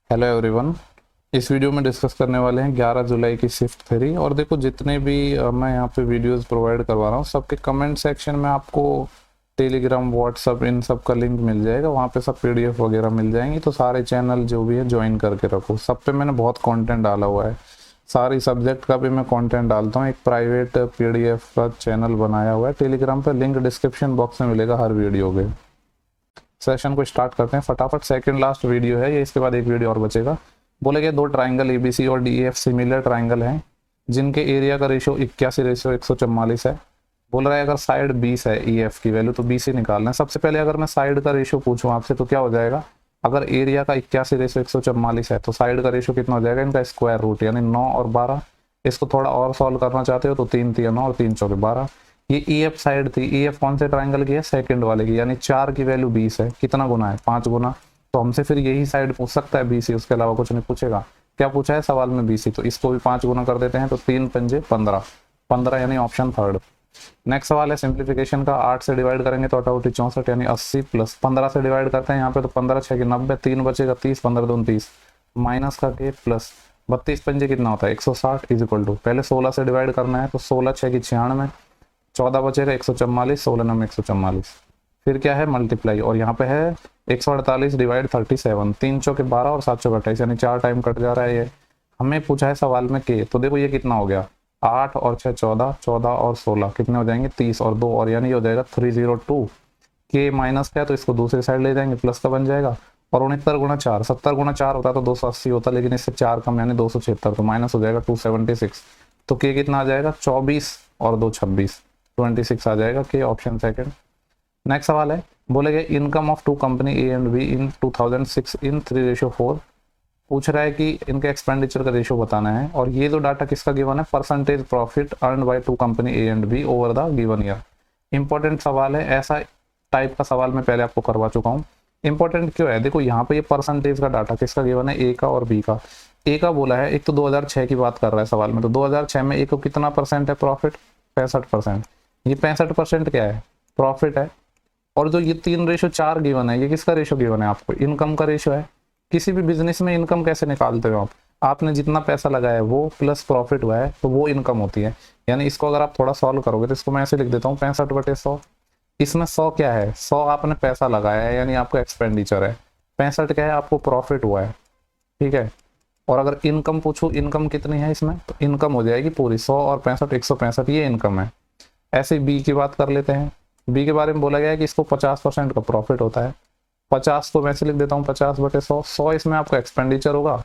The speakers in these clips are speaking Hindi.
Hello everyone. इस वीडियो में डिस्कस करने वाले हैं 11 जुलाई की शिफ्ट थ्योरी। और देखो जितने भी मैं यहाँ पे वीडियोस प्रोवाइड करवा रहा हूँ सबके कमेंट सेक्शन में आपको टेलीग्राम व्हाट्सअप इन सब का लिंक मिल जाएगा। वहाँ पे सब पीडीएफ वगैरह मिल जाएंगी। तो सारे चैनल जो भी है ज्वाइन करके रखो। सब पे मैंने बहुत कंटेंट डाला हुआ है। सारी सब्जेक्ट का भी मैं कंटेंट डालता हूँ। एक प्राइवेट पीडीएफ का चैनल बनाया हुआ है टेलीग्राम पर, लिंक डिस्क्रिप्शन बॉक्स में मिलेगा हर वीडियो के। सेशन को स्टार्ट करते हैं फटाफट। सेकंड लास्ट वीडियो है ये, इसके बाद एक वीडियो और बचेगा। बोले गए दो ट्राइंगल एबीसी और डीएफ सिमिलर ट्राइंगल हैं जिनके एरिया का रेशो 81/144 है। बोल रहा है अगर साइड 20 है ईएफ की वैल्यू तो 20 ही निकालना है। सबसे पहले अगर मैं साइड का रेशो पूछूं आपसे तो क्या हो जाएगा। अगर एरिया का 81/144 है तो साइड का रेशो कितना हो जाएगा, इनका स्क्वायर रूट यानी 9 और 12। इसको थोड़ा और सॉल्व करना चाहते हो तो 3 3 9 और 3 4 12। ये ईएफ साइड थी। ईएफ कौन से ट्राइंगल की है, सेकंड वाले की, यानी 4 की वैल्यू 20 है। कितना गुना है, 5 गुना। तो हमसे फिर यही साइड पूछ सकता है बीसी, उसके अलावा कुछ नहीं पूछेगा। क्या पूछा है सवाल में, बीसी, तो इसको भी 5 गुना कर देते हैं। तो 3 पंजे 15, 15 यानी ऑप्शन थर्ड। नेक्स्ट सवाल है सिंप्लीफिकेशन का। 8 से डिवाइड करेंगे तो 8 8 64 यानी 80 प्लस 15 से डिवाइड करते हैं यहाँ पे तो 15 6 90, 3 बचेगा 30, 15 2 30, माइनस का के प्लस 32 पंजे कितना होता है 160 इज इक्वल टू, पहले 16 से डिवाइड करना है तो 16 6 की 96, 14 बचेगा 144, 16 9 144, फिर क्या है मल्टीप्लाई। और यहाँ पे है 148 डिवाइड 37, 3 चौके 12 और 7 चौके 28 यानी 4 टाइम कट जा रहा है ये। हमें पूछा है सवाल में के, तो देखो ये कितना हो गया, 8 और 6 14, 14 और 16 कितने हो जाएंगे 30 और 2 और यानी ये हो जाएगा 302। के माइनस का है तो इसको दूसरी साइड ले जाएंगे, प्लस का बन जाएगा। और 69 गुना 4, 70 गुना 4 होता तो 280 होता, लेकिन इससे 4 कम यानी 276, तो माइनस हो जाएगा 276। तो के कितना आ जाएगा 24 और 2 26, 26 आ जाएगा के, ऑप्शन सेकंड। नेक्स्ट सवाल है, बोले गए income of two company A and B in 2006 in 3:4। पूछ रहा है कि इनके एक्सपेंडिचर का रेशो बताना है। और ये जो डाटा किसका गिवन है, percentage profit earn by two company A and B over the given year. Important सवाल है, ऐसा टाइप का सवाल मैं पहले आपको करवा चुका हूँ। इंपॉर्टेंट क्यों है, देखो यहाँ पे ये परसेंटेज का डाटा किसका गिवन है, ए का और बी का। ए का बोला है, एक तो 2006 की बात कर रहा है सवाल में, तो 2006 में ए को कितना परसेंट है प्रॉफिट, 65%। ये 65% क्या है, प्रॉफिट है। और जो ये 3:4 गिवन है, ये किसका रेशो गिवन है आपको, इनकम का रेशो है। किसी भी बिजनेस में इनकम कैसे निकालते हो आप, आपने जितना पैसा लगाया है वो प्लस प्रॉफिट हुआ है तो वो इनकम होती है। यानी इसको अगर आप थोड़ा सॉल्व करोगे तो इसको मैं ऐसे लिख देता हूँ 65/100। इसमें 100 क्या है, 100 आपने पैसा लगाया है यानी आपका एक्सपेंडिचर है। 65 क्या है, आपको प्रॉफिट हुआ है, ठीक है। और अगर इनकम पूछूं, इनकम कितनी है इसमें, तो इनकम हो जाएगी पूरी 100 और 65 165, ये इनकम है। ऐसे बी की बात कर लेते हैं। बी के बारे में बोला गया है कि इसको 50% का प्रॉफिट होता है। 50 को वैसे लिख देता हूँ 50/100, 100 इसमें आपका एक्सपेंडिचर होगा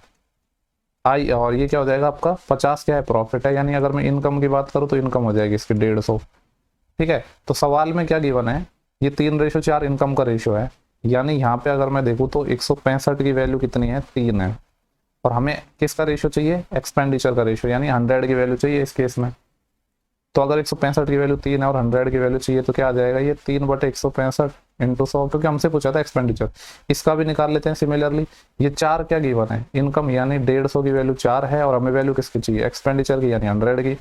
आई, और ये क्या हो जाएगा आपका 50 क्या है प्रॉफिट है। यानी अगर मैं इनकम की बात करूँ तो इनकम हो जाएगी इसकी 150, ठीक है। तो सवाल में क्या गिवन है, ये 3:4 इनकम का रेशियो है। यानी यहाँ पे अगर मैं देखूँ तो 165 की वैल्यू कितनी है, 3 है। और हमें किसका रेशियो चाहिए, एक्सपेंडिचर का रेशियो, यानी 100 की वैल्यू चाहिए इस केस में। तो अगर 165 की वैल्यू 3 है और 100 की वैल्यू चाहिए तो क्या आ जाएगा, ये 3/165 इंटू 100, क्योंकि हमसे पूछा था एक्सपेंडिचर। इसका भी निकाल लेते हैं सिमिलरली। ये 4 क्या गिवन है, इनकम, यानी 150 की वैल्यू 4 है और हमें वैल्यू किसकी चाहिए, एक्सपेंडिचर की, यानी 100 की।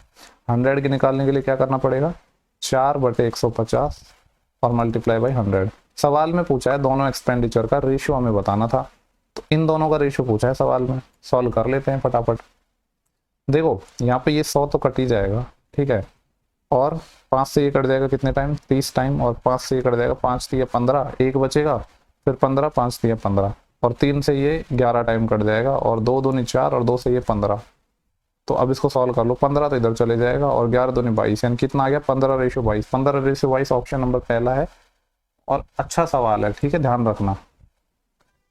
100 की निकालने के लिए क्या करना पड़ेगा, 4/150 और मल्टीप्लाई बाई 100। सवाल में पूछा है दोनों एक्सपेंडिचर का रेशियो हमें बताना था, तो इन दोनों का रेशियो पूछा है सवाल में। सॉल्व कर लेते हैं फटाफट। देखो यहाँ पे ये 100 तो कट ही जाएगा, ठीक है। और 5 से ये कट जाएगा कितने टाइम, 30 टाइम। और 5 से ये कट जाएगा 5 3 15, 1 बचेगा, फिर 15, 5 3 15, और 3 से ये 11 टाइम कट जाएगा, और 2 दूनी 4 और 2 से ये 15। तो अब इसको सॉल्व कर लो, 15 तो इधर चले जाएगा और 11 दूनी 22, यानी कितना आ गया 15:22। 15:22 ऑप्शन नंबर पहला है और अच्छा सवाल है, ठीक है, ध्यान रखना।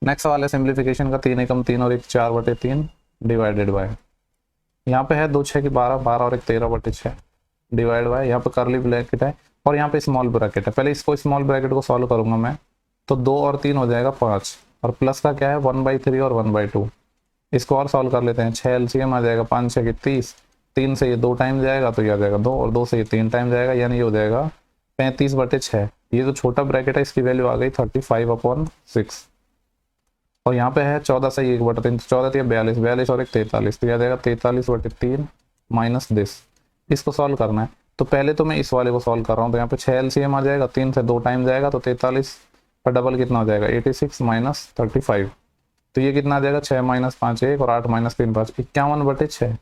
नेक्स्ट सवाल है सिंप्लीफिकेशन का। 3 एकम 3 और 1 4/3 डिवाइडेड बाय, यहाँ पे है 2 6 की 12, 12 और 1 13/6 डिवाइड बाय, यहाँ पे करली ब्रैकेट है और यहाँ पे स्मॉल ब्रैकेट है। पहले इसको स्मॉल ब्रैकेट को सॉल्व करूंगा मैं, तो 2 और 3 हो जाएगा 5, और प्लस का क्या है 1/3 और 1/2। इसको और सॉल्व कर लेते हैं। 6 एलसीएम आ जाएगा, 5 6 की 30, 3 से ये 2 टाइम जाएगा तो ये आ जाएगा 2, और 2 से ये 3 टाइम जाएगा, यानी ये हो जाएगा 35/6। ये जो छोटा ब्रैकेट है इसकी वैल्यू आ गई 35/6। और यहाँ पे है 14 से 1/3, 14 3 42, 42 और 1 43, तो यह आ जाएगा 43/3 माइनस दिस। इसको सॉल्व करना है, तो पहले तो मैं इस वाले को सॉल्व कर रहा हूँ। तो यहाँ पे 6 एलसीएम आ जाएगा, 3 से 2 टाइम जाएगा तो 43 पर डबल कितना हो जाएगा 86 माइनस 35। तो ये कितना आ जाएगा 6 माइनस 5 1 और 8 माइनस 3 5, 51/6।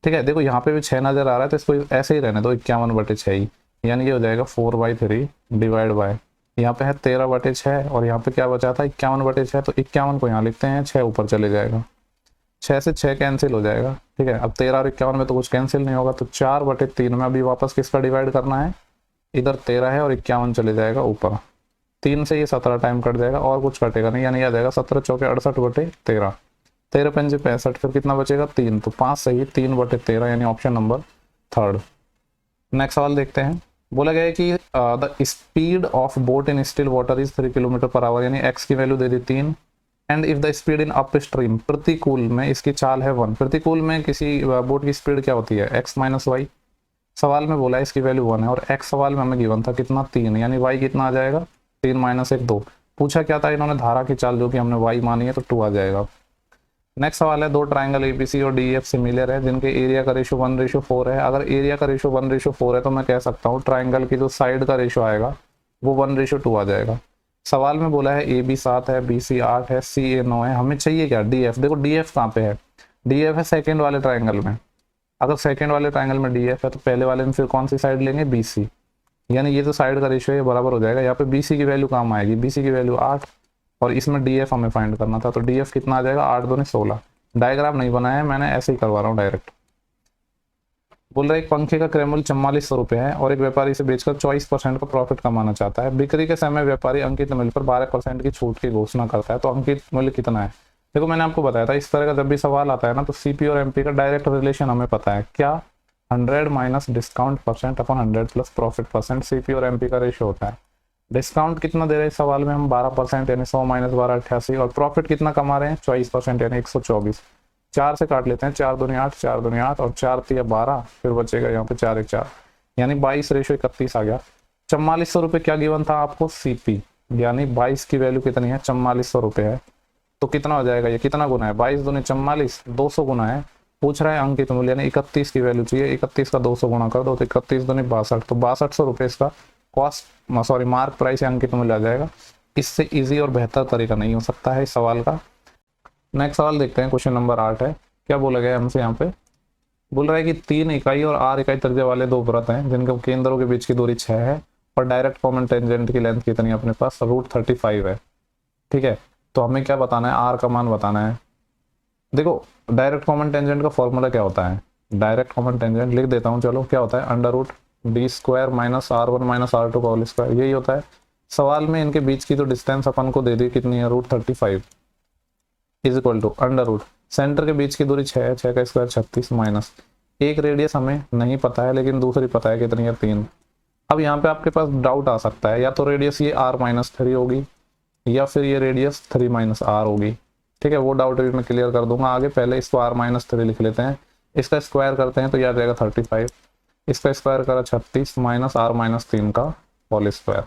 ठीक है, देखो यहाँ पे भी 6 नजर आ रहा है तो इसको ऐसे ही रहने दो 51/6 ही, यानी ये हो जाएगा 4/3 डिवाइड बाय, यहाँ पे है 13/6 और यहाँ पे क्या बचा था 51/6, तो 51 को यहाँ लिखते हैं, 6 ऊपर चले जाएगा, 6 से 6 कैंसिल हो जाएगा। ठीक है, अब 13 और 51 में तो कुछ कैंसिल नहीं होगा, तो 4/3 में अभी वापस किसका डिवाइड करना है, इधर 13 है और 51 चले जाएगा ऊपर, 3 से ये 17 टाइम कट जाएगा और कुछ कटेगा नहीं, यानी आ जाएगा 17 चौके 68/13, 13 पंजे 65, फिर कितना बचेगा 3, तो 5 से ही 3/13, यानी ऑप्शन नंबर 3। नेक्स्ट सवाल देखते हैं। बोला गया है कि the speed of boat in still water is 3 km/h, यानी x की value they the 3, and if the speed in up stream, प्रतिकूल में इसकी चाल है 1, प्रतिकूल में किसी बोट की स्पीड क्या होती है x माइनस वाई, सवाल में बोला है इसकी वैल्यू 1 है और x सवाल में हमें गिवन था कितना 3, यानी y कितना आ जाएगा 3 माइनस 1 2, पूछा क्या था इन्होंने धारा की चाल, जो कि हमने y मानी है तो 2 आ जाएगा। नेक्स्ट सवाल है, दो ट्राइंगल एबीसी और डीएफ सिमिलर है जिनके एरिया का रेशो 1:4 है, अगर एरिया का रेशो 1:4 है तो मैं कह सकता हूँ ट्राइंगल की जो साइड का रेशो आएगा वो 1:2 आ जाएगा। सवाल में बोला है ए बी 7 है, बी सी 8 है, सी ए 9 है, हमें चाहिए क्या डी एफ। देखो डी एफ कहाँ पे है, डी एफ है सेकेंड वाले ट्राइंगल में, अगर सेकेंड वाले ट्राइंगल में डी एफ है तो पहले वाले में फिर कौन सी साइड लेंगे बी सी, यानी ये तो साइड का रेशो है बराबर हो जाएगा। यहाँ पे बी सी की वैल्यू काम आएगी, बी सी की वैल्यू 8 और इसमें डी एफ हमें फाइंड करना था, तो डी एफ कितना आ जाएगा 8 दूनी 16। डायग्राम नहीं बनाया है मैंने, ऐसे ही करवा रहा हूँ डायरेक्ट। बोल रहा है एक पंखे का क्रय मूल्य 4400 रुपये है और एक व्यापारी से बेचकर 24% का प्रॉफिट कमाना चाहता है। बिक्री के समय व्यापारी अंकित मूल्य पर 12% की छूट की घोषणा करता है, तो अंकित मूल्य कितना है। देखो मैंने आपको बताया था इस तरह का जब भी सवाल आता है ना तो सीपी और एमपी का डायरेक्ट रिलेशन हमें पता है, क्या 100 minus discount percent upon 100 plus profit percent, CP और एमपी का रेशियो होता है। डिस्काउंट कितना दे रहे हैं इस सवाल में हम 12%, यानी 100 माइनस 12 88, और प्रॉफिट कितना कमा रहे हैं 24%, यानी 124। 4 से काट लेते हैं, 4 दूनी 8, 4 दूनी 8 और 4 3 12, फिर बचेगा यहाँ पे 4 1 4, यानी 22:31 आ गया। 4400 रुपये क्या गिवन था आपको सीपी, यानी 22 की वैल्यू कितनी है 4400 रुपये है, तो कितना हो जाएगा, ये कितना गुना है 22 दूनी 44, 200 गुना है। पूछ रहा है अंकित मूल्य, यानी 31 की वैल्यू चाहिए, 31 का 200 गुना कर दो तो 31 दूनी 62, तो 6200 रुपये इसका कॉस्ट सॉरी मार्क प्राइस या अंकित मूल्य आ जाएगा। इससे इजी और बेहतर तरीका नहीं हो सकता है इस सवाल का। नेक्स्ट सवाल देखते हैं, क्वेश्चन नंबर 8 है। क्या बोला गया हमसे यहाँ पे, बोल रहा है कि 3 इकाई और 8 इकाई त्रिज्या वाले दो वृत्त हैं जिनके केंद्रों के बीच की दूरी 6 है और डायरेक्ट कॉमन टेंजेंट की लेंथ कितनी है अपने पास, √35 है। ठीक है, तो हमें क्या बताना है, आर का मान बताना है। देखो डायरेक्ट कॉमन टेंजेंट का फॉर्मूला क्या होता है, डायरेक्ट कॉमन टेंजेंट लिख देता हूँ, चलो क्या होता है √d² minus R1 minus R2 का होल स्क्वायर, यही होता है। सवाल में इनके बीच की जो डिस्टेंस अपन को दे दी कितनी है √35 इज इक्वल टू √ सेंटर के बीच की दूरी 6 है, 6 का स्क्वायर 36 माइनस एक रेडियस हमें नहीं पता है लेकिन दूसरी पता है कितनी है 3। अब यहाँ पे आपके पास डाउट आ सकता है, या तो रेडियस ये R-3 होगी या फिर ये रेडियस 3-R होगी। ठीक है, वो डाउट भी मैं क्लियर कर दूंगा आगे, पहले इसको R-3 लिख लेते हैं, इसका स्क्वायर करते हैं तो याद जाएगा 35, इसका स्क्वायर करा 36 माइनस R-3 का होल स्क्वायर।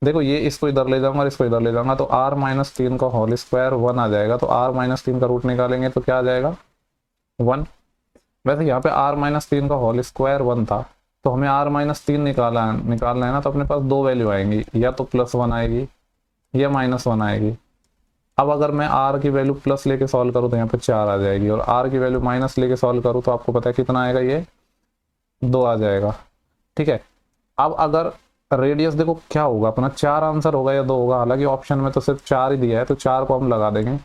देखो ये इसको इधर ले जाऊंगा और इसको इधर ले जाऊंगा तो R-3 का होल स्क्वायर 1 आ जाएगा, तो R-3 का रूट निकालेंगे तो क्या आ जाएगा 1। वैसे यहाँ पे R-3 का होल स्क्वायर 1 था, तो हमें R-3 निकालना है ना, तो अपने पास दो वैल्यू आएंगी, या तो +1 आएगी या -1 आएगी। अब अगर मैं R की वैल्यू प्लस लेके सॉल्व करूँ तो यहाँ पे 4 आ जाएगी, और R की वैल्यू माइनस लेके सॉल्व करूँ तो आपको पता है कितना आएगा, ये 2 आ जाएगा। ठीक है, अब अगर रेडियस देखो क्या होगा अपना, 4 आंसर होगा या 2 होगा, हालांकि ऑप्शन में तो सिर्फ 4 ही दिया है तो 4 को हम लगा देंगे।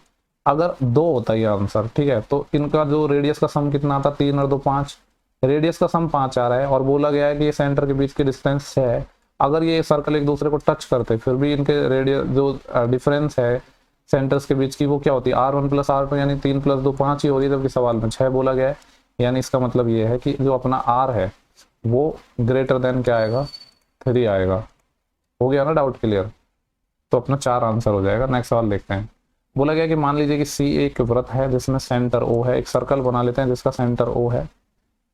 अगर 2 होता है आंसर, ठीक है, तो इनका जो रेडियस का सम कितना आता, 3 और 2 5, रेडियस का सम 5 आ रहा है और बोला गया है कि ये सेंटर के बीच की डिस्टेंस 6 है। अगर ये सर्कल एक दूसरे को टच करते फिर भी इनके रेडियस जो डिफरेंस है सेंटर्स के बीच की वो क्या होती है R1 + R2, यानी 3 + 2 5 ही हो रही है, जबकि सवाल में 6 बोला गया है। यानी इसका मतलब ये है कि जो अपना R है वो ग्रेटर देन क्या आएगा 3 आएगा। हो गया ना डाउट क्लियर, तो अपना 4 आंसर हो जाएगा। नेक्स्ट सवाल देखते हैं। बोला गया कि मान लीजिए कि C एक वृत्त है जिसमें सेंटर O है, एक सर्कल बना लेते हैं जिसका सेंटर O है।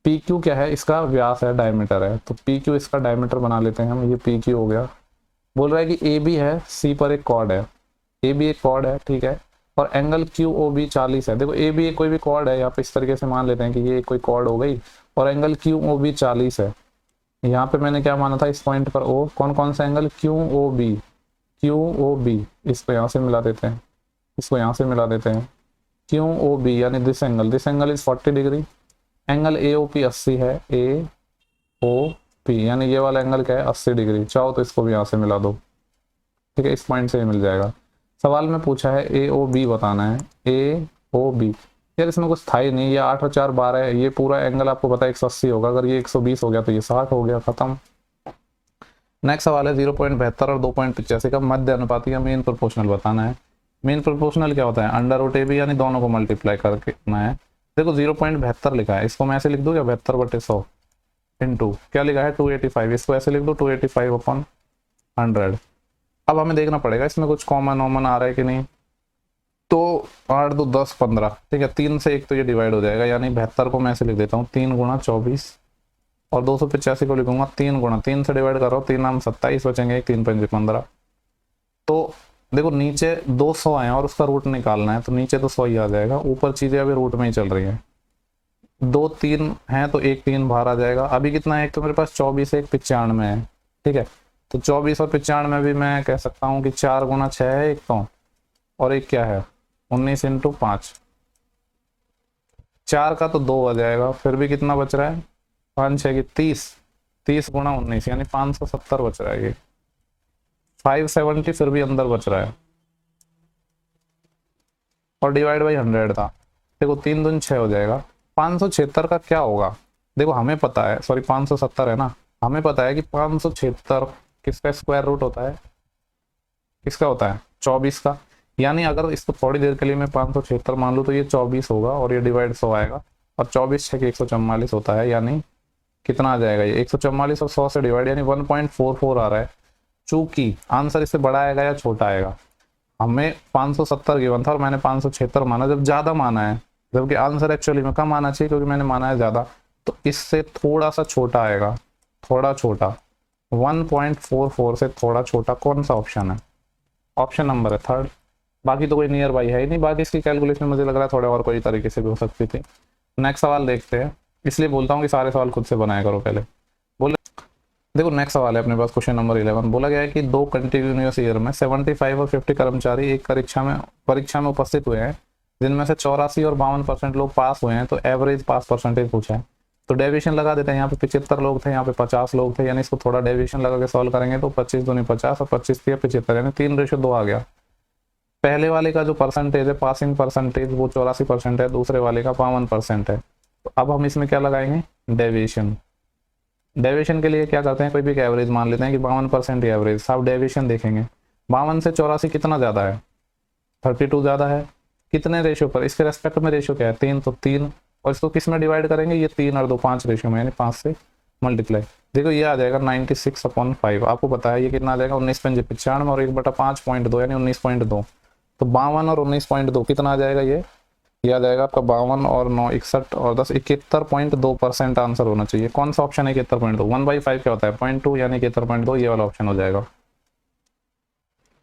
PQ क्या है, इसका व्यास है, डायमीटर है, तो PQ इसका डायमीटर बना लेते हैं हम, ये PQ हो गया। बोल रहा है कि AB है, C पर एक कॉर्ड है, AB एक कॉर्ड है, ठीक है, और एंगल QOB 40 है। देखो AB एक कोई भी कॉर्ड है, यहाँ पे इस तरीके से मान लेते हैं कि ये कोई कॉर्ड हो गई और एंगल QOB 40 है। यहाँ पे मैंने क्या माना था, इस पॉइंट पर O, कौन कौन सा एंगल QOB, इसको यहाँ से मिला देते हैं, इसको यहाँ से मिला देते हैं। क्यू ओ बी यानी this angle is 40 degree. Angle A O P 80 है, ए ओ पी यानी ये वाला एंगल क्या है 80 डिग्री। चाहो तो इसको भी यहाँ से मिला दो, ठीक है, इस पॉइंट से ही मिल जाएगा। सवाल में पूछा है ए ओ बी बताना है, ए ओ बी। यार इसमें कुछ था ही नहीं, ये 8 और 4 12 है, ये पूरा एंगल आपको पता है 180 होगा, अगर ये 120 हो गया तो ये 60 हो गया, खत्म। नेक्स्ट सवाल है 0.72 और 2.85 का मध्य अनुपाती या मीन प्रोपोर्शनल बताना है। मीन प्रोपोर्शनल क्या होता है, अंडर रूट ए बी यानी दोनों को मल्टीप्लाई करके ना है। देखो 0.72 लिखा है, इसको मैं ऐसे लिख दूँ क्या 72/100 इंटू क्या लिखा है 285, इसको ऐसे लिख दो 285/100। अब हमें देखना पड़ेगा इसमें कुछ कॉमन वॉमन आ रहा है कि नहीं। तो 8 2 10 15, ठीक है, 3 से 1 तो ये डिवाइड हो जाएगा, यानी 72 को मैं ऐसे लिख देता हूँ 3 गुणा 24 और 285 को लिखूंगा 3 गुणा 3 से डिवाइड कर रहा हूँ, 3 नाम 27 बचेंगे, 3 5 15। तो देखो नीचे 200 आए और उसका रूट निकालना है, तो नीचे तो 100 ही आ जाएगा, ऊपर चीजें अभी रूट में ही चल रही है। 2 3 हैं तो 1 3 बाहर आ जाएगा। अभी कितना है, एक तो मेरे पास 24 है, एक 95 है, ठीक है। तो 24 और 95 में भी मैं कह सकता हूँ कि 4 गुणा 6 है एक तो, और एक क्या है 19 इंटू 5, 4 का तो 2 आ जाएगा, फिर भी कितना बच रहा है 5 6 की 30, 30 गुणा 19 यानी 570 बच रहा है। ये 570 फिर भी अंदर बच रहा है, और डिवाइड बाई 100 था। देखो 3 दूनी 6 हो जाएगा। 576 का क्या होगा, देखो हमें पता है, सॉरी 570 है ना, हमें पता है कि 576 किसका स्क्वायर रूट होता है, किसका होता है 24 का। यानी अगर इसको थोड़ी देर के लिए मैं 576 मान लूँ तो ये 24 होगा और ये डिवाइड 100 आएगा, और 24 6 के 144 होता है, यानी कितना आ जाएगा ये 144 और 100 से डिवाइड यानी 1.44 आ रहा है। चूंकि आंसर इससे बड़ा आएगा या छोटा आएगा, हमें 570 गिवन था और मैंने 576 माना, जब ज्यादा माना है, जबकि आंसर एक्चुअली में कम आना चाहिए क्योंकि मैंने माना है ज्यादा, तो इससे थोड़ा सा छोटा आएगा, थोड़ा छोटा 1.44 से थोड़ा छोटा। कौन सा ऑप्शन है, ऑप्शन नंबर है 3rd। बाकी तो कोई नियर बाई है ही नहीं, बाकी इसकी कैलकुलेशन मुझे लग रहा है थोड़े और कोई तरीके से भी हो सकती थी। नेक्स्ट सवाल देखते हैं, इसलिए बोलता हूँ कि सारे सवाल खुद से बनाया करो पहले। बोले देखो नेक्स्ट सवाल है अपने पास, क्वेश्चन नंबर 11। बोला गया है कि 2 कंटिन्यूअस ईयर में 75 और 50 कर्मचारी एक परीक्षा में उपस्थित हुए हैं, जिनमें से 84 और 52% लोग पास हुए हैं, तो एवरेज पास परसेंटेज पूछा है। तो डेविएशन लगा देते हैं, यहाँ पे 75 लोग थे, यहाँ पे 50 लोग थे, यानी इसको थोड़ा डेविएशन लगा के सॉल्व करेंगे तो 25 दूनी 50 और 25 3 75 यानी 3:2 आ गया। पहले वाले का जो परसेंटेज है पासिंग परसेंटेज वो 84% है, दूसरे वाले का 52% है। तो अब हम इसमें क्या लगाएंगे डेविएशन। डेविएशन के लिए क्या करते हैं, कोई भी एवरेज मान लेते हैं कि 52% एवरेज। सब डेविएशन देखेंगे, 52 से 84 कितना ज्यादा है 32 ज्यादा है, कितने रेशियो पर, इसके रेस्पेक्ट में रेशियो क्या है 3, तो 3, और इसको किस में डिवाइड करेंगे, ये 3 और 2 5 रेशियो में, यानी 5 से मल्टीप्लाई। देखो ये आ जाएगा 96/5। आपको पता है ये कितना आ जाएगा 19 पंजे 95 और 1/5.2 यानी 19.2। तो 52 और 19.2 कितना आ जाएगा, ये आ जाएगा आपका 52 और 9 61 और 10 71.2% आंसर होना चाहिए। कौन सा ऑप्शन है 71.2, 1/5 क्या होता है 0.2 यानी 71.2, ये वाला ऑप्शन हो जाएगा।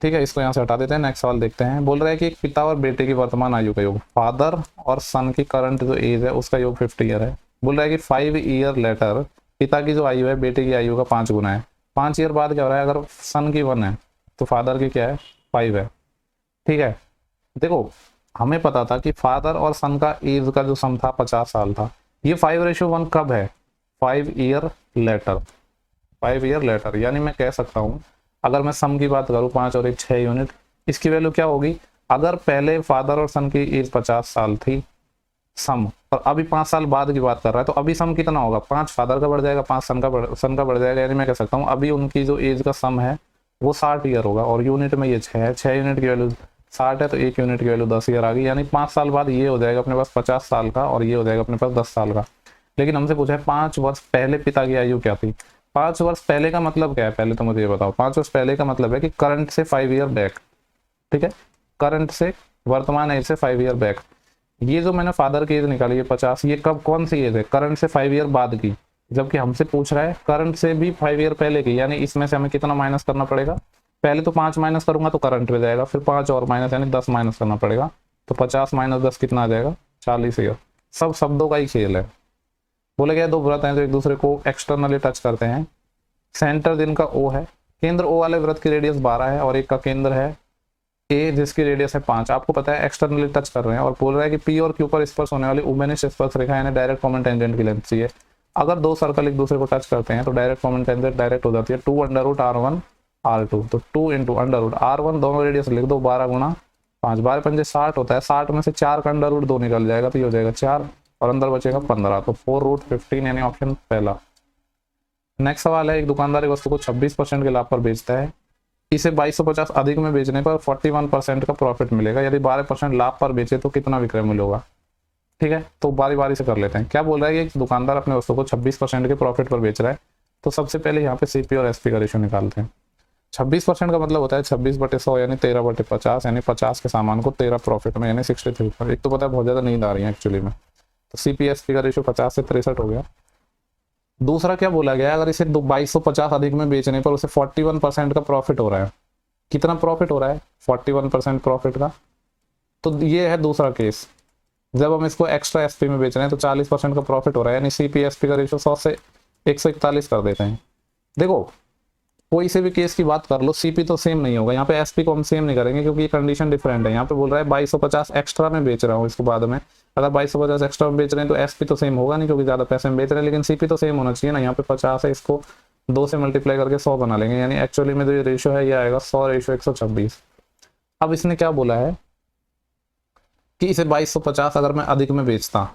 ठीक है, इसको यहाँ से हटा देते हैं। नेक्स्ट सवाल देखते हैं। बोल रहा है कि एक पिता और बेटे की वर्तमान आयु का योग, फादर और सन की करंट जो एज है उसका योग 50 ईयर है। बोल रहा है कि 5 ईयर लेटर पिता की जो आयु है बेटे की आयु का 5 गुना है। 5 ईयर बाद क्या हो रहा है, अगर सन की 1 है तो फादर की क्या है 5 है। ठीक है, देखो हमें पता था कि फादर और सन का एज का जो सम था 50 साल था। ये 5:1 कब है, 5 ईयर लेटर, 5 ईयर लेटर। यानी मैं कह सकता हूं अगर मैं सम की बात करूं 5 और 1 6 यूनिट, इसकी वैल्यू क्या होगी, अगर पहले फादर और सन की एज 50 साल थी सम, और अभी 5 साल बाद की बात कर रहा है, तो अभी सम कितना होगा 5 फादर का बढ़ जाएगा 5 सन का बढ़ जाएगा। यानी मैं कह सकता हूँ अभी उनकी जो एज का सम है वो 60 ईयर होगा, और यूनिट में ये 6 है, 6 यूनिट की वैल्यू 60 है, तो 1 यूनिट की वैल्यू 10 ईयर आ गई। यानी 5 साल बाद ये हो जाएगा अपने पास 50 साल का, और ये हो जाएगा अपने पास 10 साल का। लेकिन हमसे पूछा है 5 वर्ष पहले पिता की आयु क्या थी। 5 वर्ष पहले का मतलब क्या है, पहले तो मुझे ये बताओ। 5 वर्ष पहले का मतलब है कि करंट से 5 ईयर बैक। ठीक है, करंट से वर्तमान एज से 5 ईयर बैक। ये जो मैंने फादर की एज निकाली है 50, ये कब कौन सी एज है, करंट से 5 ईयर बाद की, जबकि हमसे पूछ रहा है करंट से भी 5 ईयर पहले की। यानी इसमें से हमें कितना माइनस करना पड़ेगा, पहले तो 5 माइनस करूंगा तो करंट पे जाएगा, फिर 5 और माइनस यानी 10 माइनस करना पड़ेगा, तो 50 माइनस 10 कितना आ जाएगा 40 ईयर। सब शब्दों का ही खेल है। बोले गए 2 व्रत हैं जो एक दूसरे को एक्सटर्नली टच करते हैं। सेंटर जिनका O है, केंद्र O वाले व्रत की रेडियस 12 है और एक का केंद्र है ए जिसकी रेडियस है 5, आपको पता है एक्सटर्नली टच कर रहे हैं, और बोल रहा है कि पी और क्यू पर स्पर्श होने वाली उबेनिश स्पर्श रेखा यानी डायरेक्ट कॉमन टेंजेंट की लेंथ चाहिए। अगर दो सर्कल एक दूसरे को टच करते हैं तो डायरेक्ट कॉमन टेंजेंट डायरेक्ट हो जाती है 2√R1 R2, तो 2 इंटू √R1 दोनों रेडियस लिख दो, 12 गुणा 5, 12 पंजे 60 होता है, 60 में से 4 का √2 निकल जाएगा तो ये हो जाएगा 4 और अंदर बचेगा 15, तो 4√15 यानी ऑप्शन पहला। नेक्स्ट सवाल है, एक दुकानदार एक वस्तु को 26% के लाभ पर बेचता है, इसे 2250 अधिक में बेचने पर 41% का प्रॉफिट मिलेगा, यदि 12% लाभ पर बेचे तो कितना विक्रय मूल्य होगा। ठीक है, तो बारी बारी से कर लेते हैं। क्या बोल रहा है कि दुकानदार अपने वस्तु को 26% के प्रॉफिट पर बेच रहा है, तो सबसे पहले यहाँ पे सीपी और एसपी का रेशियो निकालते हैं। 26% का मतलब होता है 26/100 यानी 13/50, यानी 50 के सामान को 13 प्रॉफिट में यानी 63 पर। एक तो पता है बहुत ज़्यादा नींद आ रही है एक्चुअली में, तो सीपी एसपी का रेशियो 50 से 63 हो गया। दूसरा क्या बोला गया, अगर इसे 2250 अधिक में बेचने पर उसे 41% का प्रॉफिट हो रहा है। कितना प्रॉफिट हो रहा है? 41% प्रॉफिट का। तो ये है दूसरा केस, जब हम इसको एक्स्ट्रा एसपी में बेच रहे हैं तो 40% का प्रॉफिट हो रहा है, यानी सीपी एसपी का रेशियो 100 से 141 कर देते हैं। देखो कोई से भी केस की बात कर लो, सीपी तो सेम नहीं होगा, यहाँ पे एसपी को हम सेम नहीं करेंगे क्योंकि ये कंडीशन डिफरेंट है। यहाँ पे बोल रहा है 2250 एक्स्ट्रा में बेच रहा हूँ इसको बाद में, अगर 2250 एक्स्ट्रा में बेच रहे हैं तो एसपी तो सेम होगा नहीं क्योंकि ज्यादा पैसे में बेच रहे हैं, लेकिन सीपी तो सेम होना चाहिए ना। यहाँ पे 50 है, इसको 2 से मल्टीप्लाई करके 100 बना लेंगे, यानी एक्चुअली में जो ये रेशियो है ये आएगा 100:126। अब इसने क्या बोला है कि इसे 2250 अगर मैं अधिक में बेचता,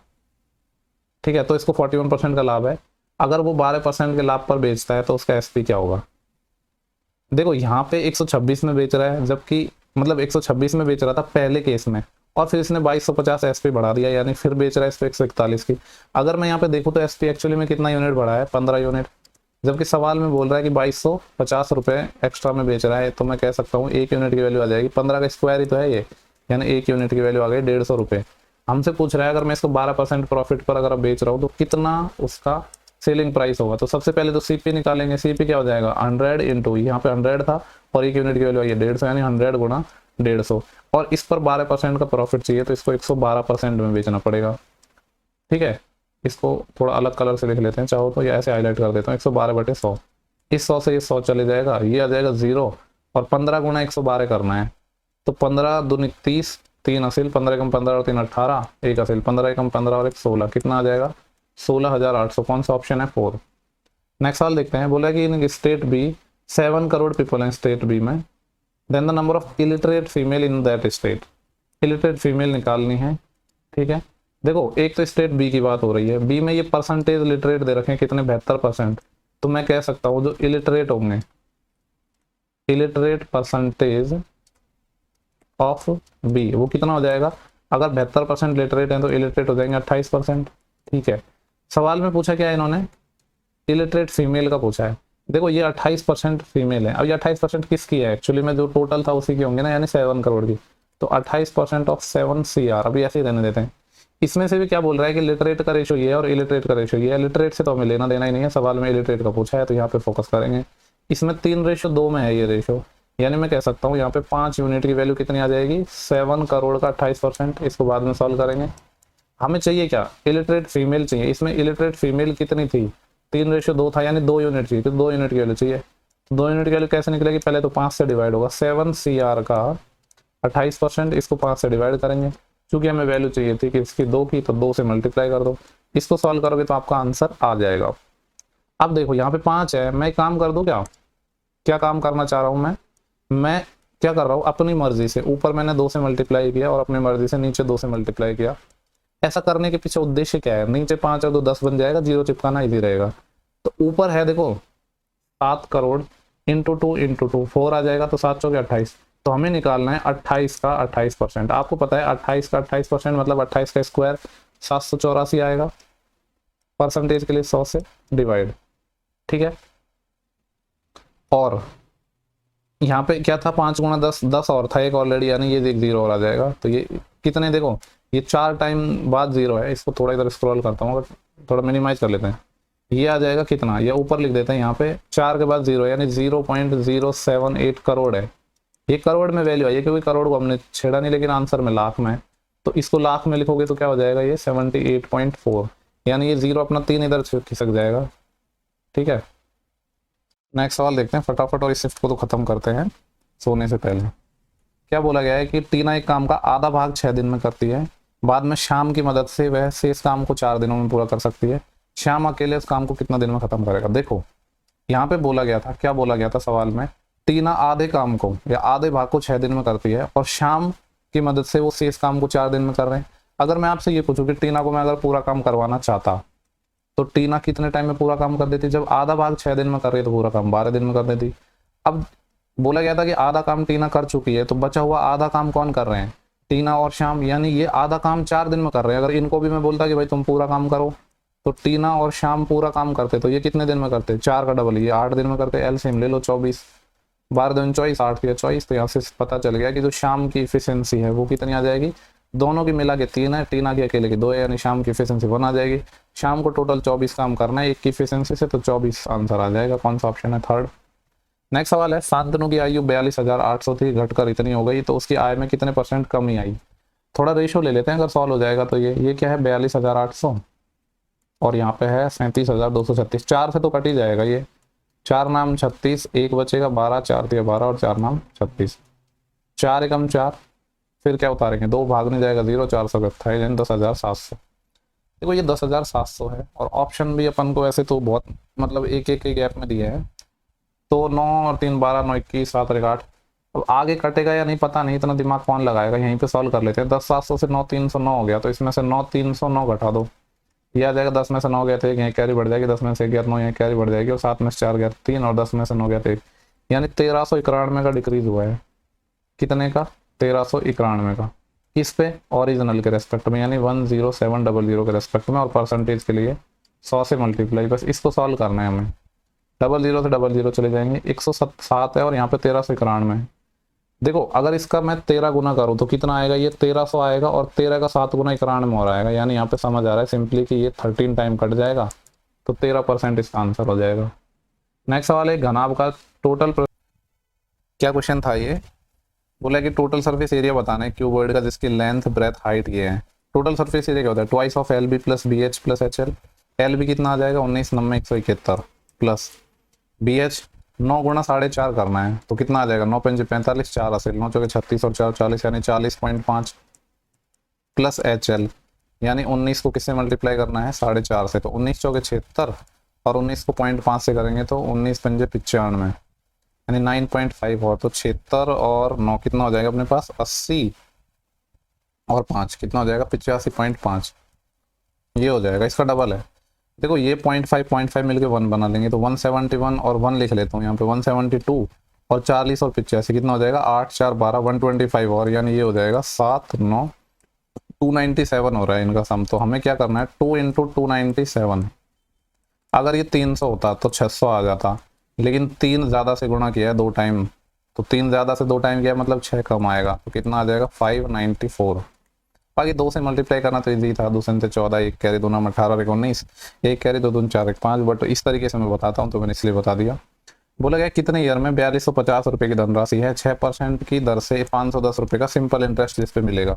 ठीक है, तो इसको 41% का लाभ है। अगर वो 12% के लाभ पर बेचता है तो उसका एसपी क्या होगा। देखो यहाँ पे 126 में बेच रहा है, जबकि मतलब 126 में बेच रहा था पहले केस में, और फिर इसने 2250 एसपी बढ़ा दिया, यानी फिर बेच रहा है इस पे 141 की। अगर मैं यहाँ पे देखूँ तो एसपी एक्चुअली में कितना यूनिट बढ़ा है? 15 यूनिट, जबकि सवाल में बोल रहा है कि 2250 रुपये एक्स्ट्रा में बेच रहा है, तो मैं कह सकता हूँ 1 यूनिट की वैल्यू आ जाएगी, 15 का स्क्वायर ही तो है ये, यानी 1 यूनिट की वैल्यू आ गई 150 रुपये। हमसे पूछ रहा है अगर मैं इसको 12% प्रॉफिट पर अगर बेच रहा हूँ तो कितना उसका सेलिंग प्राइस होगा। तो सबसे पहले तो सीपी निकालेंगे, सीपी क्या हो जाएगा 100 इंटू, यहाँ पे 100 था और 1 यूनिट की वैल्यू आई है 150, यानी 100 गुणा 150, और इस पर 12% का प्रॉफिट चाहिए तो इसको 112% में बेचना पड़ेगा। ठीक है, इसको थोड़ा अलग कलर से लिख लेते हैं चाहो तो, या ऐसे हाईलाइट कर देता हूँ 112/100। इस 100 से ये 100 चले जाएगा, ये आ जाएगा 0, और 15 गुणा 112 करना है, तो 15 दूनी 30, 3 असील, 15 एकम 15 और 3 18, 1 असील, 15 एकम 15 और 1 16, कितना आ जाएगा 16,800। कौन सा ऑप्शन है? 4। नेक्स्ट सवाल देखते हैं, बोला कि in state B 7 crore people हैं स्टेट बी में, then the number of illiterate female in that state. Illiterate female निकालनी है। ठीक है, देखो एक तो स्टेट बी की बात हो रही है, बी में ये परसेंटेज लिटरेट दे रखे हैं कितने, 72%, तो मैं कह सकता हूँ जो इलिटरेट होंगे, इलिटरेट परसेंटेज ऑफ बी वो कितना हो जाएगा, अगर 72% लिटरेट है तो इलिटरेट हो जाएंगे 28%। ठीक है, सवाल में पूछा क्या है इन्होंने, इलिटरेट फीमेल का पूछा है। देखो ये 28% फीमेल है, अब ये 28% किसकी है, एक्चुअली में जो टोटल था उसी की होंगे ना, यानी 7 करोड़ की, तो 28% ऑफ 7 CR, अभी ऐसे ही रहने देते हैं। इसमें से भी क्या बोल रहा है कि लिटरेट का रेशो ये है और इलिटरेट का रेशो ये है, लिटरेट से तो हमें लेना देना ही नहीं है, सवाल में इलिटरेट का पूछा है तो यहाँ पे फोकस करेंगे। इसमें 3:2 में है ये रेशो, यानी मैं कह सकता हूँ यहाँ पे 5 यूनिट की वैल्यू कितनी आ जाएगी, 7 करोड़ का 28%। इसको बाद में सॉल्व करेंगे। हमें चाहिए क्या, इलिटरेट फीमेल चाहिए। इसमें इलिटरेट फीमेल कितनी थी, 3:2 था, यानी 2 यूनिट चाहिए, तो 2 यूनिट की वैल्यू चाहिए। तो 2 यूनिट की वैल्यू कैसे निकलेगी, पहले तो 5 से डिवाइड होगा, 7 CR का 28%, इसको 5 से डिवाइड करेंगे, क्योंकि हमें वैल्यू चाहिए थी कि इसकी 2 की, तो 2 से मल्टीप्लाई कर दो। इसको सॉल्व करोगे तो आपका आंसर आ जाएगा। अब देखो यहाँ पे 5 है, मैं काम कर दूं क्या काम करना चाह रहा हूँ मैं क्या कर रहा हूँ, अपनी मर्जी से ऊपर मैंने 2 से मल्टीप्लाई किया और अपनी मर्जी से नीचे 2 से मल्टीप्लाई किया। ऐसा करने के पीछे उद्देश्य क्या है, नीचे 5 और 2 10 बन जाएगा, 0 चिपकाना इजी रहेगा। तो ऊपर है देखो 7 करोड़ इंटू 2 इंटू 2, 4 आ जाएगा, तो 7 चौके 28, तो हमें निकालना है 28 का 28%। आपको पता है 28 का 28% मतलब 28 का स्क्वायर 784 आएगा, परसेंटेज के लिए 100 से डिवाइड। ठीक है, और यहाँ पे क्या था, 5 गुणा 10, 10 और था एक ऑलरेडी, यानी ये 0 और आ जाएगा। तो ये कितने, देखो ये 4 टाइम बाद 0 है, इसको थोड़ा इधर स्क्रॉल करता हूँ, थोड़ा मिनिमाइज कर लेते हैं, ये आ जाएगा कितना, ये ऊपर लिख देते हैं, यहाँ पे 4 के बाद 0 यानी 0.078 करोड़ है। ये करोड़ में वैल्यू आई है क्योंकि करोड़ को हमने छेड़ा नहीं, लेकिन आंसर में लाख में, तो इसको लाख में लिखोगे तो क्या हो जाएगा, ये 78.4, यानी ये 0 अपना 3 इधर खिसक जाएगा। ठीक है, नेक्स्ट सवाल देखते हैं फटाफट, और इस शिफ्ट को तो खत्म करते हैं सोने से पहले। क्या बोला गया है कि टीना एक काम का आधा भाग 6 दिन में करती है, बाद में शाम की मदद से वह शेष काम को 4 दिनों में पूरा कर सकती है। श्याम अकेले इस काम को कितना दिन में खत्म करेगा। देखो यहाँ पे बोला गया था, क्या बोला गया था सवाल में, टीना आधे काम को या आधे भाग को 6 दिन में करती है और शाम की मदद से वो शेष काम को 4 दिन में कर रहे हैं। अगर मैं आपसे ये पूछूं कि टीना को मैं अगर पूरा काम करवाना चाहता तो टीना कितने टाइम में पूरा काम कर देती। जब आधा भाग 6 दिन में कर रही है तो पूरा काम 12 दिन में कर देती। अब बोला गया था कि आधा काम टीना कर चुकी है, तो बचा हुआ आधा काम कौन कर रहे हैं, टीना और श्याम, यानी ये आधा काम 4 दिन में कर रहे हैं। अगर इनको भी मैं बोलता कि भाई तुम पूरा काम करो, तो टीना और श्याम पूरा काम करते, तो ये कितने दिन में करते, 4 का डबल, ये 8 दिन में करते। एलसीएम ले लो 24, 12 दिन 24, 8 या 24, तो यहाँ से पता चल गया कि जो शाम की इफिशियंसी है वो कितनी आ जाएगी, दोनों की मिला के 3 है, टीना की अकेले की 2 है, यानी शाम की इफिशियंसी 1 आ जाएगी। शाम को टोटल 24 काम करना है एक की इफिशियंसी से, तो 24 आंसर आ जाएगा। कौन सा ऑप्शन है, थर्ड। नेक्स्ट सवाल है, शांतनु की आयु 42,800 थी, घटकर इतनी हो गई, तो उसकी आय में कितने % कमी आई। थोड़ा रेशो ले लेते हैं, अगर सॉल्व हो जाएगा तो ये क्या है 42,800 और यहाँ पे है 37,236, 4 से तो कट ही जाएगा ये, 4 नाम 36, एक बचेगा 12, 4 दिया 12 और 4 नाम 36, 4 एकम 4, फिर क्या उतारेंगे, 2 भागने जाएगा 0, 4 सौ 28, 10,700। देखो ये 10,700 है और ऑप्शन भी अपन को वैसे तो बहुत मतलब एक के गैप में दिए हैं, तो 9 और 3 12, 9 21, 7 और 8। अब आगे कटेगा या नहीं पता नहीं, इतना दिमाग कौन लगाएगा, यहीं पे सॉल्व कर लेते हैं। 10,700 से 9 309 हो गया, तो इसमें से 9 309 घटा दो, ये आ जाएगा 10 में से 9 गया थे, यहाँ कैरी बढ़ जाएगी, 10 में से 11 9 यहाँ कैरी बढ़ जाएगी और 7 में से 4 गया 3 और 10 में से 9 गया थे, यानी 1391 का डिक्रीज हुआ है। कितने का, 1391 का। किस पे, ओरिजिनल के रेस्पेक्ट में, यानी 10700 के रेस्पेक्ट में, और परसेंटेज के लिए 100 से मल्टीप्लाई। बस इसको सॉल्व करना है हमें, 00 से 00 चले जाएंगे, 107 है और यहाँ पे 1391 है। देखो अगर इसका मैं 13 गुना करूँ तो कितना आएगा, ये 1300 आएगा और 13 का 7 गुना 91 और आएगा, यानी यहाँ पे समझ आ रहा है सिंपली कि ये 13 टाइम कट जाएगा, तो 13% इसका आंसर हो जाएगा। नेक्स्ट सवाल है, घनाभ का टोटल क्या क्वेश्चन था ये, बोला कि टोटल सरफेस एरिया बताना है क्यूबॉइड का जिसकी लेंथ ब्रेथ हाइट ये है। टोटल सरफेस एरिया क्या होता है, twice of L B plus B H plus H L. L B कितना आ जाएगा 1990 प्लस बी एच 9 गुणा 4.5 करना है, तो कितना आ जाएगा 9 पंजे 45, 4 असेल 9 चौके 36 और 4 40, यानी 40.5 प्लस एच एल, यानी 19 को किससे मल्टीप्लाई करना है 4.5 से, तो 19 चौके 76 और 19 को 0.5 से करेंगे तो 19 पंजे 95, यानी 9.5 और, तो 76 और 9 कितना हो जाएगा अपने पास 80 और 5 कितना हो जाएगा 85.5, ये हो जाएगा, इसका डबल है। देखो ये 0.5 मिलके 1 बना लेंगे, तो 171 और 1 लिख लेता हूँ यहाँ पे, 172 और 40 और 85 कितना हो जाएगा 8 4 12 125 और, यानी ये हो जाएगा 7 9 297 हो रहा है इनका सम। तो हमें क्या करना है 2 × 297, अगर ये 300 होता तो 600 आ जाता, लेकिन 3 ज़्यादा से गुणा किया है 2 टाइम, तो 3 ज़्यादा से 2 टाइम किया मतलब 6 कम आएगा, तो कितना आ जाएगा 594। बाकी 2 से मल्टीप्लाई करना तो इजी था, 2 से 14, 1 कैरी 2 नाम 18 और 19, 1 कैरी 2 2 4 1 5, बट इस तरीके से मैं बताता हूँ तो मैंने इसलिए बता दिया। बोला गया कितने ईयर में 4250 रुपये की धनराशि है, 6% की दर से 510 रुपये का सिंपल इंटरेस्ट जिस पे मिलेगा।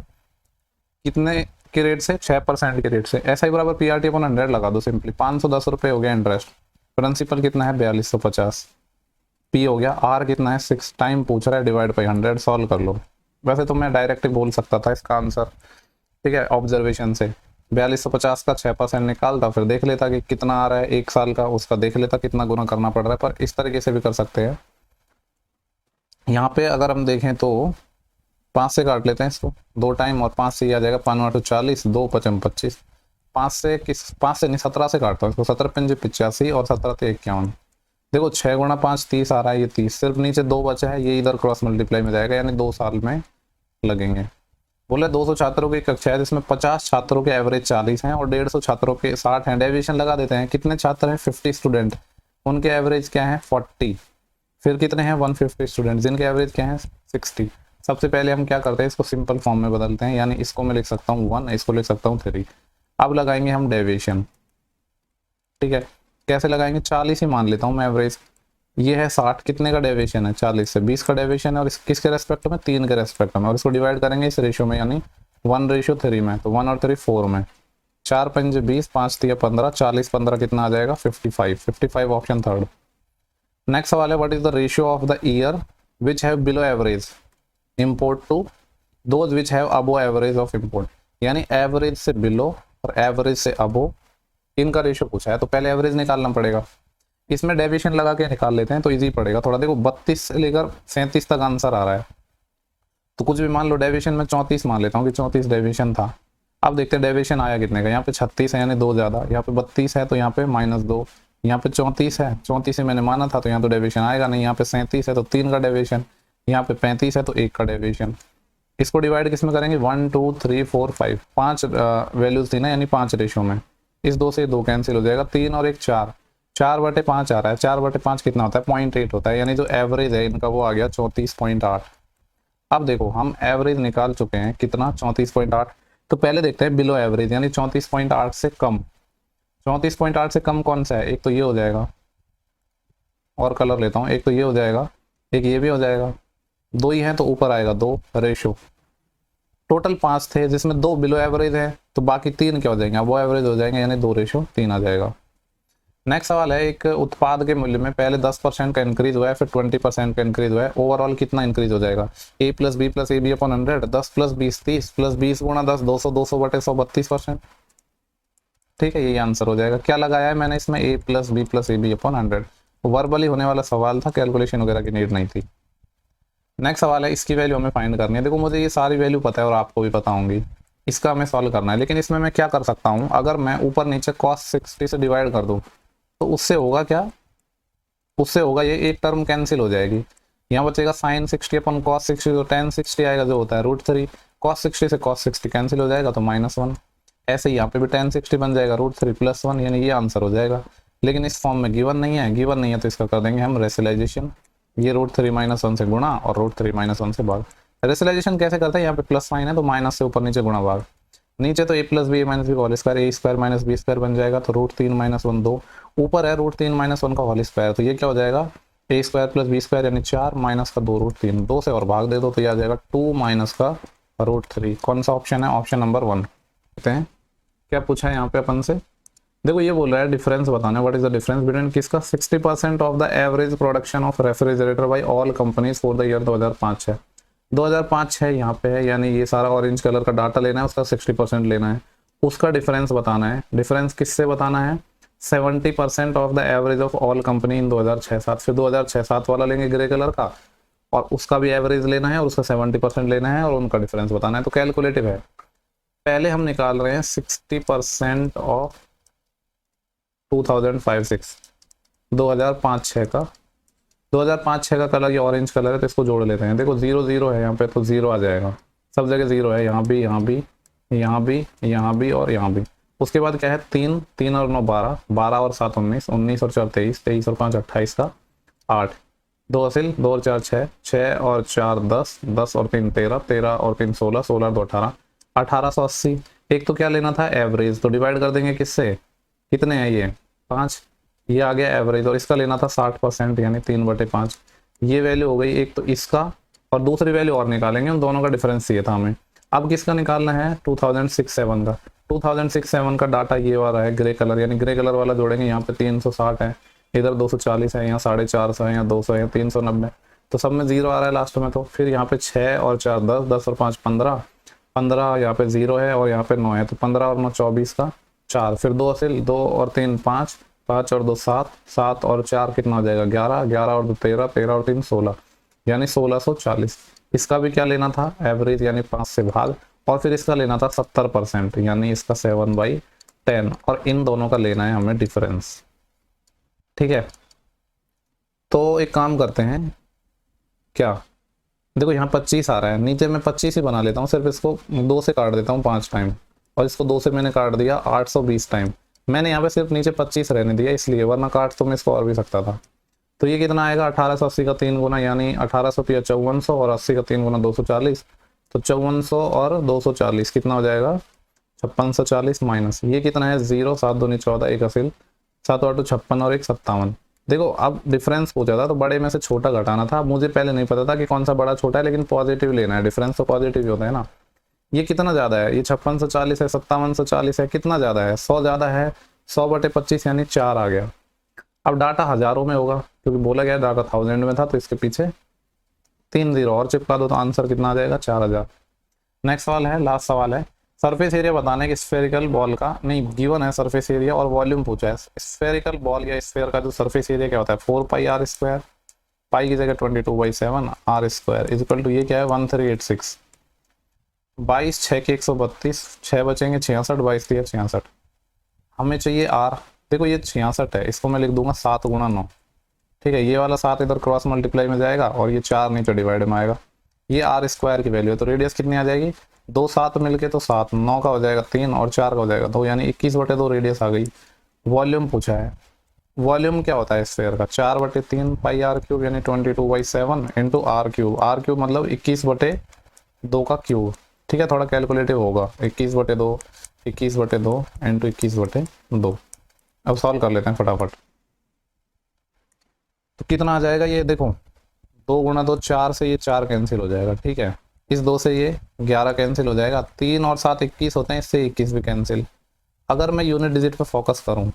कितने के रेट से, 6% के रेट से। ऐसा ही बराबर PRT अपन 100 लगा दो सिंपली, 510 रुपये हो गया इंटरेस्ट, प्रिंसिपल कितना है 4250, P हो गया, R कितना है 6 टाइम पूछ रहा है, डिवाइड बाई 100, सॉल्व कर लो। वैसे तो मैं डायरेक्ट बोल सकता था इसका आंसर, ठीक है, ऑब्जर्वेशन से 4250 का 6% निकालता, फिर देख लेता कि कितना आ रहा है 1 साल का, उसका देख लेता कितना गुना करना पड़ रहा है, पर इस तरीके से भी कर सकते हैं। यहाँ पे अगर हम देखें तो 5 से काट लेते हैं इसको 2 टाइम, और 5 से ये आ जाएगा 5 × 40, 2 × 5 25, 5 से नहीं 17 से काटता हूँ इसको, 17 × 5 85 और 17 × 51। देखो 6 × 5 30 आ रहा है, ये 30, सिर्फ नीचे 2 बचा है, ये इधर क्रॉस मल्टीप्लाई में जाएगा, यानी 2 साल में लगेंगे। बोले 200 छात्रों की कक्षा है जिसमें 50 छात्रों के एवरेज 40 हैं और 150 छात्रों के 60 हैं, डेविएशन लगा देते हैं। कितने छात्र हैं 50 स्टूडेंट, उनके एवरेज क्या है 40, फिर कितने हैं 150 स्टूडेंट जिनके एवरेज क्या है 60। सबसे पहले हम क्या करते हैं, इसको सिंपल फॉर्म में बदलते हैं, यानी इसको मैं लिख सकता हूँ 1, इसको लिख सकता हूँ 3। अब लगाएंगे हम डेविएशन, ठीक है, कैसे लगाएंगे, 40 ही मान लेता हूँ मैं एवरेज, ये है 60, कितने का डेविएशन है 40 से 20 का डेविएशन है, और किसके रेस्पेक्ट में 3 के रेस्पेक्ट में, और इसको डिवाइड करेंगे इस रेशियो में, यानी 1:3 में, तो 1 और 3 4 में, 4 × 5 20, 5 × 3 15, 40 15 कितना आ जाएगा 55 ऑप्शन थर्ड। नेक्स्ट सवाल है, what is the ratio of the year which have below average. Import to those which have above average of import, यानी एवरेज से बिलो और एवरेज से अबो इनका रेशियो पूछा है, तो पहले एवरेज निकालना पड़ेगा। इसमें डेविएशन लगा के निकाल लेते हैं तो इजी पड़ेगा थोड़ा। देखो 32 से लेकर 37 तक आंसर आ रहा है, तो कुछ भी मान लो, डेविएशन में 34 मान लेता हूँ कि 34 डेविएशन था। अब देखते हैं डेविएशन आया कितने का। यहाँ पे 36 है यानी 2 ज़्यादा, यहाँ पे 32 है तो यहाँ पे -2, यहाँ पे 34 है, 34 से मैंने माना था तो यहाँ तो डेविएशन आएगा नहीं। यहाँ पे 37 है तो 3 का डेविएशन, यहाँ पे 35 है तो 1 का डेविएशन। इसको डिवाइड किस में करेंगे, 1 2 3 4 5, 5 वैल्यूज थी ना, यानी 5 रेशियो में। इस 2 से 2 कैंसिल हो जाएगा, 3 और 1 4, 4/5 आ रहा है। 4/5 कितना होता है, 0.8 होता है, यानी जो एवरेज है इनका वो आ गया 34.8। अब देखो हम एवरेज निकाल चुके हैं कितना, 34.8। तो पहले देखते हैं बिलो एवरेज, यानी 34.8 से कम। 34.8 से कम कौन सा है, एक तो ये हो जाएगा, और कलर लेता हूँ, एक तो ये हो जाएगा, एक ये भी हो जाएगा, 2 ही है तो ऊपर आएगा 2 रेशो। टोटल 5 थे जिसमें 2 बिलो एवरेज है, तो बाकी 3 क्या हो जाएंगे, अब वो एवरेज हो जाएंगे, यानी 2:3 आ जाएगा। नेक्स्ट सवाल है, एक उत्पाद के मूल्य में पहले 10% का इंक्रीज हुआ है, फिर 20% का इंक्रीज हुआ है, ओवरऑल कितना इंक्रीज हो जाएगा, a + b + ab / 100, 10 + 20 30 + 20 × 10 200, 200/100 32%। ठीक है, यही आंसर हो जाएगा। क्या लगाया है मैंने इसमें, a + b + ab / 100। वर्बली होने वाला सवाल था, कैलकुलेशन वगैरह की नीड नहीं थी। नेक्स्ट सवाल है, इसकी वैल्यू हमें फाइंड करनी है। देखो मुझे ये सारी वैल्यू पता है और आपको भी पता होंगी, इसका हमें सॉल्व करना है। लेकिन इसमें मैं क्या कर सकता हूँ, अगर मैं ऊपर नीचे cos 60 से डिवाइड कर दूँ तो उससे होगा क्या, उससे होगा ये एक टर्म कैंसिल हो जाएगी। यहाँ बचेगा sin 60 / cos 60, तो tan 60 आएगा जो होता है √3, cos 60 से cos 60 कैंसिल हो जाएगा तो -1। ऐसे ही यहाँ पे भी tan 60 बन जाएगा √3 + 1, यानी ये आंसर हो जाएगा। लेकिन इस फॉर्म में गिवन नहीं है, गिवन नहीं है तो इसका कर देंगे हम रेशनलाइजेशन, ये √3 - 1 से गुणा और √3 - 1 से भाग। रेशनलाइजेशन कैसे करते हैं, यहाँ पे प्लस साइन है तो माइनस से ऊपर नीचे गुणा भाग, नीचे तो a + b - b whole square, a² - b² बन जाएगा, तो √3 - 1 2, ऊपर है √3 - 1 का होल स्क्वायर, तो ये क्या हो जाएगा, a² + b² यानी 4 माइनस का 2 √3, 2 से और भाग दे दो तो ये आ जाएगा 2 माइनस का √3। कौन सा ऑप्शन है, ऑप्शन नंबर 1। देखते हैं क्या पूछा है यहाँ पे अपन से। देखो ये बोल रहा है डिफरेंस बताना, what is the difference between किसका, 60% of the average production of refrigerator by all companies for the year 2005 है। 2005 है यहाँ पे है, यानी ये सारा ऑरेंज कलर का डाटा लेना है, उसका 60% लेना है, उसका डिफरेंस बताना है। डिफरेंस किससे बताना है, 70% of the average of all company इन 2006-07। फिर 2006-07 वाला लेंगे ग्रे कलर का, और उसका भी एवरेज लेना है और उसका 70% लेना है और उनका डिफरेंस बताना है। तो कैलकुलेटिव है, पहले हम निकाल रहे हैं 60% ऑफ 2005-06, 2005-06 का, 2005-06 का कलर ये ऑरेंज कलर है तो इसको जोड़ लेते हैं। देखो 0 0 है यहाँ पे तो 0 आ जाएगा, सब जगह 0 है, यहाँ भी यहाँ भी यहाँ भी यहाँ भी और यहाँ भी। उसके बाद क्या है, 3 3 और 9 12, 12 और 7 19, 19 और 4 23, 23 और 5 28 का 8, 2 असिल, 2 और 4 6, 6 और 4 10, 10 और 3 13, 13 और 3 16, 16 और 2 18, 1880। एक तो क्या लेना था एवरेज, तो डिवाइड कर देंगे किससे, कितने हैं ये 5, ये आ गया एवरेज, और इसका लेना था 60% यानी 3/5। ये वैल्यू हो गई एक तो इसका, और दूसरी वैल्यू और निकालेंगे, उन दोनों का डिफरेंस चाहिए था हमें। अब किसका निकालना है, 2006-07 का। 2006-07 का डाटा ये वाला है ग्रे कलर, यानी ग्रे कलर वाला जोड़ेंगे, यहाँ पे 360 है, इधर 240 है, यहाँ 450 है, यहाँ 200 है, 390, तो सब में 0 आ रहा है लास्ट में। तो फिर यहाँ पे 6 और 4 10, 10 और 5 15, 15 यहाँ पे 0 है और यहाँ पे 9 है, तो 15 और 9 24 का 4, फिर 2 असिल, 2 और 3 5, 5 और 2 7, 7 और 4 कितना हो जाएगा 11, 11 और 2 13, 13 और 3 16, यानी 1640। इसका भी क्या लेना था एवरेज, यानी 5 से भाग, और फिर इसका लेना था 70%, यानी इसका 7/10, और इन दोनों का लेना है हमें डिफरेंस। ठीक है, तो एक काम करते हैं, क्या देखो यहाँ 25 आ रहा है, नीचे मैं 25 ही बना लेता हूँ, सिर्फ इसको 2 से काट देता हूँ 5 टाइम, और इसको 2 से मैंने काट दिया 820 टाइम। मैंने यहाँ पे सिर्फ नीचे 25 रहने दिया इसलिए, वरना काट तो मैं इसको और भी सकता था। तो ये कितना आएगा, 1880 का 3 गुना, यानी 1800 × 5400, और 80 का 3 गुना 240, तो 5400 और 240 कितना हो जाएगा 5640 माइनस ये कितना है 0, 7 दूनी 14, 1 असिल, 7 8 56 और 1 57। देखो अब डिफरेंस पूछा था तो बड़े में से छोटा घटाना था, मुझे पहले नहीं पता था कि कौन सा बड़ा छोटा है, लेकिन पॉजिटिव लेना है, डिफरेंस तो पॉजिटिव ही होता है ना। ये कितना ज़्यादा है, ये 5640 है, 5740 है, कितना ज़्यादा है 100 ज़्यादा है, 100/25 यानी 4 आ गया। अब डाटा हज़ारों में होगा क्योंकि बोला गया डाटा 1000 में था, तो इसके पीछे 3 0 और चिपका दो तो आंसर कितना आ जाएगा 4000। नेक्स्ट सवाल है, लास्ट सवाल है, सरफेस एरिया बताने कि स्फेरिकल बॉल का, नहीं गिवन है सरफेस एरिया और वॉल्यूम पूछा है। स्फेरिकल बॉल या स्फेयर का जो सरफेस एरिया क्या होता है 4 पाई आर स्क्वायर, पाई की जगह 22/7 आर स्क्वायर इक्वल टू ये क्या है 1386। 22 6 के 132, 6 बचेंगे 66, 22 के 66। हमें चाहिए आर, देखो ये 66 है, इसको मैं लिख दूंगा 7 × 9, ठीक है। ये वाला 7 इधर क्रॉस मल्टीप्लाई में जाएगा और ये 4 नीचे डिवाइड में आएगा। ये आर स्क्वायर की वैल्यू है, तो रेडियस कितनी आ जाएगी 2 7 मिलके तो 7, 9 का हो जाएगा 3 और 4 का हो जाएगा 2, यानी 21/2 रेडियस आ गई। वॉल्यूम पूछा है, वॉल्यूम क्या होता है स्फेयर का 4/3 पाई आर क्यूब यानी 22/7 into R cube. R cube मतलब 21/2 का क्यूब, ठीक है, थोड़ा कैलकुलेटिव होगा। 21/2 21/2 इंटू 21/2। अब सॉल्व कर लेते हैं फटाफट। तो कितना आ जाएगा ये देखो, 2 × 2 4 से ये 4 कैंसिल हो जाएगा, ठीक है। इस 2 से ये 11 कैंसिल हो जाएगा, 3 और 7 21 होते हैं, इससे 21 भी कैंसिल। अगर मैं यूनिट डिजिट पे फोकस करूं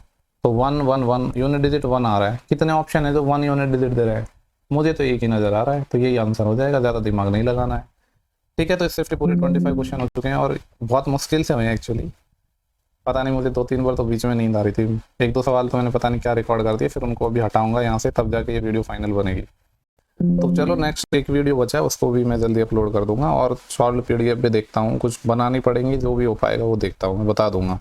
तो 1 1 1 यूनिट डिजिट 1 आ रहा है। कितने ऑप्शन है जो 1 यूनिट डिजिट दे रहे हैं, मुझे तो एक ही नजर आ रहा है, तो यही आंसर हो जाएगा, ज़्यादा दिमाग नहीं लगाना है, ठीक है। तो इससे पूरे 25 क्वेश्चन हो चुके हैं और बहुत मुश्किल से हुए हैं एक्चुअली। पता नहीं मुझे 2-3 बार तो बीच में नींद आ रही थी, 1-2 सवाल तो मैंने पता नहीं क्या रिकॉर्ड कर दिए, फिर उनको अभी हटाऊंगा यहाँ से, तब जाके ये वीडियो फाइनल बनेगी। तो चलो नेक्स्ट एक वीडियो बचा है, उसको भी मैं जल्दी अपलोड कर दूंगा और सॉल्व PDF पे देखता हूँ, कुछ बनानी पड़ेंगी, जो भी हो पाएगा वो देखता हूँ, मैं बता दूंगा।